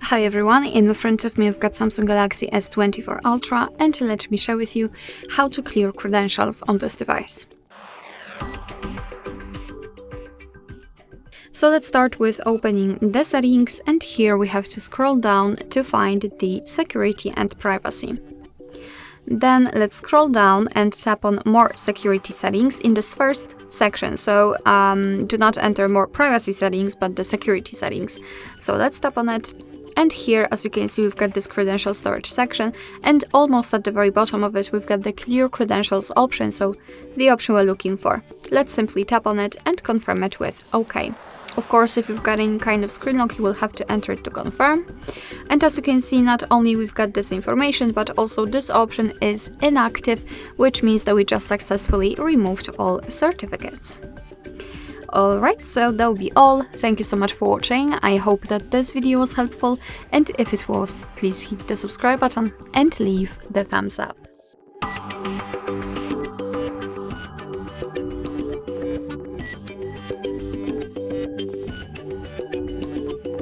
Hi everyone, in the front of me I've got Samsung Galaxy S24 Ultra, and let me share with you how to clear credentials on this device. So let's start with opening the settings, and here we have to scroll down to find the security and privacy. Then let's scroll down and tap on more security settings in this first section. So do not enter more privacy settings, but the security settings. So let's tap on it. And here, as you can see, we've got this credential storage section, and almost at the very bottom of it, we've got the clear credentials option, so the option we're looking for. Let's simply tap on it and confirm it with OK. Of course, if you've got any kind of screen lock, you will have to enter it to confirm. And as you can see, not only we've got this information, but also this option is inactive, which means that we just successfully removed all certificates. Alright, so that will be all. Thank you so much for watching. I hope that this video was helpful, and if it was, please hit the subscribe button and leave the thumbs up.